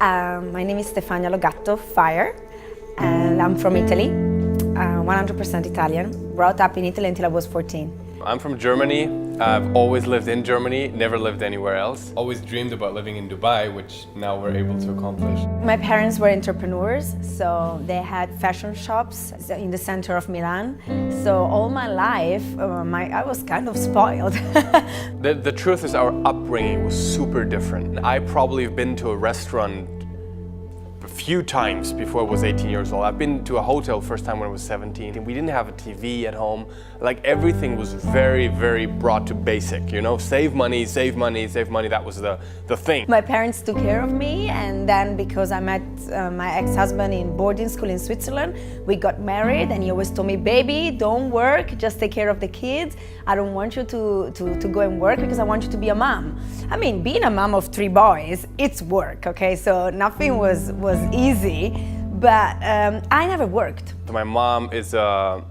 My name is Stefania Gatto, Feier, and I'm from Italy, 100% Italian. Brought up in Italy until I was 14. I'm from Germany. I've always lived in Germany, never lived anywhere else. Always dreamed about living in Dubai, which now we're able to accomplish. My parents were entrepreneurs, so they had fashion shops in the center of Milan. So all my life, I was kind of spoiled. The truth is our upbringing was super different. I probably have been to a restaurant a few times before I was 18 years old. I've been to a hotel first time when I was 17. We didn't have a TV at home. Like everything was very, very brought to basic, you know? Save money, save money, save money. That was the thing. My parents took care of me, and then because I met my ex-husband in boarding school in Switzerland, we got married, and he always told me, baby, don't work, just take care of the kids. I don't want you to go and work because I want you to be a mom. I mean, being a mom of 3 boys, it's work, okay? So nothing was easy, but I never worked. My mom is a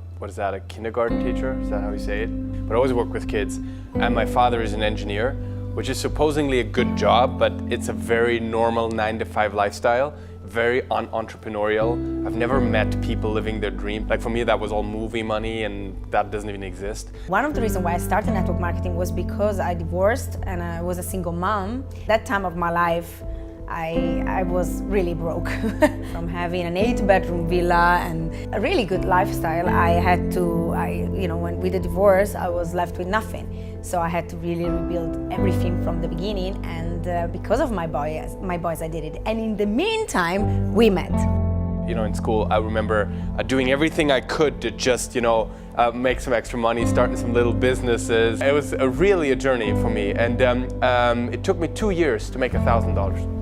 kindergarten teacher? Is that how you say it? But I always work with kids. And my father is an engineer, which is supposedly a good job, but it's a very normal 9-to-5 lifestyle, very entrepreneurial. I've never met people living their dream. Like for me, that was all movie money, and that doesn't even exist. One of the reasons why I started network marketing was because I divorced and I was a single mom. That time of my life, I was really broke. From having an 8-bedroom villa and a really good lifestyle, with the divorce, I was left with nothing. So I had to really rebuild everything from the beginning, and because of my boys, I did it. And in the meantime, we met. You know, in school, I remember doing everything I could to just, make some extra money, starting some little businesses. It was really a journey for me, and it took me 2 years to make $1,000.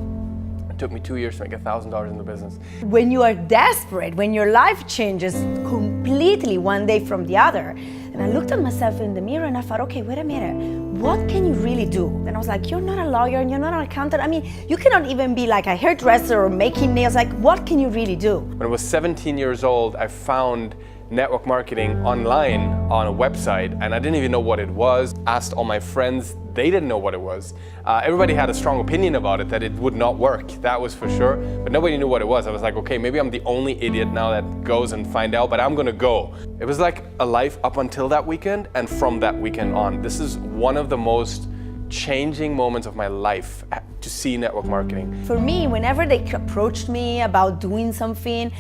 It took me 2 years to make $1,000 in the business. When you are desperate, when your life changes completely one day from the other, and I looked at myself in the mirror and I thought, okay, wait a minute, what can you really do? And I was like, you're not a lawyer and you're not an accountant. I mean, you cannot even be like a hairdresser or making nails. Like, what can you really do? When I was 17 years old, I found network marketing online on a website, and I didn't even know what it was. Asked all my friends, they didn't know what it was. Everybody had a strong opinion about it, that it would not work, that was for sure, but nobody knew what it was. I was like, okay, maybe I'm the only idiot now that goes and find out, but I'm gonna go. It was like a life up until that weekend, and from that weekend on. This is one of the most changing moments of my life, to see network marketing. For me, whenever they approached me about doing something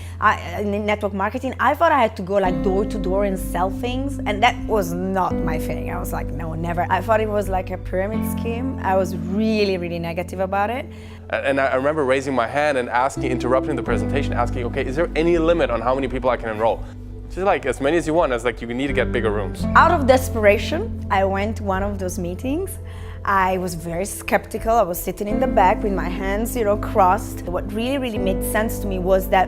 in network marketing, I thought I had to go like door to door and sell things, and that was not my thing. I was like, no, never. I thought it was like a pyramid scheme. I was really, really negative about it. And I remember raising my hand and interrupting the presentation, asking, okay, is there any limit on how many people I can enroll? She's like, as many as you want. I was like, you need to get bigger rooms. Out of desperation, I went to one of those meetings. I was very skeptical. I was sitting in the back with my hands, crossed. What really, really made sense to me was that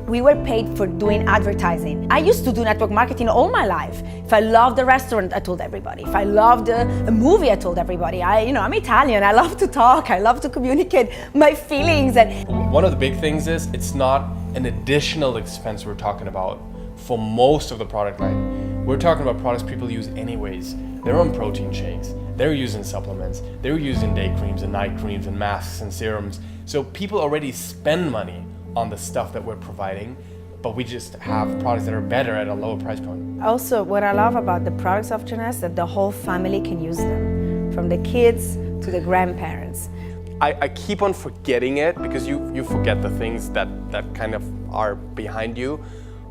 we were paid for doing advertising. I used to do network marketing all my life. If I loved a restaurant, I told everybody. If I loved a movie, I told everybody. I'm Italian. I love to talk. I love to communicate my feelings. And one of the big things is it's not an additional expense we're talking about for most of the product line. We're talking about products people use anyways. They're on protein shakes. They're using supplements. They're using day creams and night creams and masks and serums. So people already spend money on the stuff that we're providing, but we just have products that are better at a lower price point. Also, what I love about the products of Jeunesse is that the whole family can use them, from the kids to the grandparents. I keep on forgetting it because you forget the things that kind of are behind you.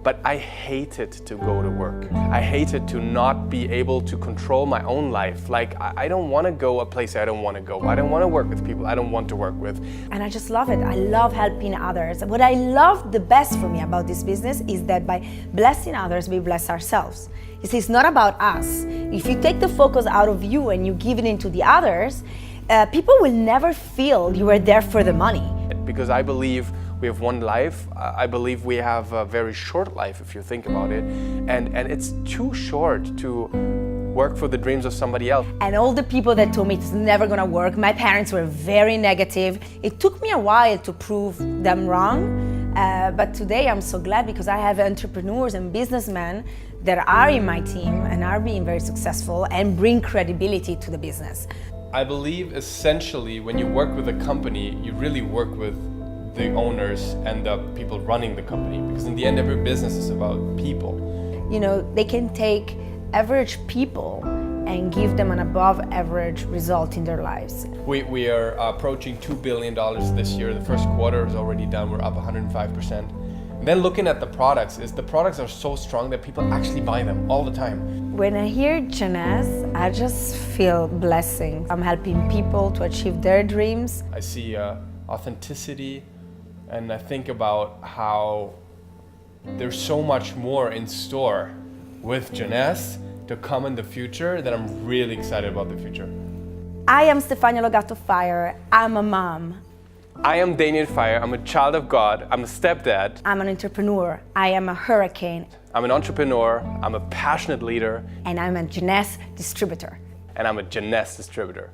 But I hated to go to work. I hated to not be able to control my own life. Like, I don't want to go a place I don't want to go. I don't want to work with people I don't want to work with. And I just love it. I love helping others. What I love the best for me about this business is that by blessing others, we bless ourselves. You see, it's not about us. If you take the focus out of you and you give it into the others, people will never feel you are there for the money. Because I believe we have one life. I believe we have a very short life if you think about it. And it's too short to work for the dreams of somebody else. And all the people that told me it's never gonna work, my parents were very negative. It took me a while to prove them wrong. But today I'm so glad because I have entrepreneurs and businessmen that are in my team and are being very successful and bring credibility to the business. I believe essentially when you work with a company, you really work with the owners and the people running the company, because in the end every business is about people. You know, they can take average people and give them an above average result in their lives. We are approaching $2 billion this year. The first quarter is already done, we're up 105%. And then looking at the products, the products are so strong that people actually buy them all the time. When I hear Jeunesse, I just feel blessing. I'm helping people to achieve their dreams. I see authenticity, and I think about how there's so much more in store with Jeunesse to come in the future that I'm really excited about the future. I am Stefania Gatto Feier. I'm a mom. I am Danien Feier. I'm a child of God. I'm a stepdad. I'm an entrepreneur. I am a hurricane. I'm an entrepreneur. I'm a passionate leader. And I'm a Jeunesse distributor. And I'm a Jeunesse distributor.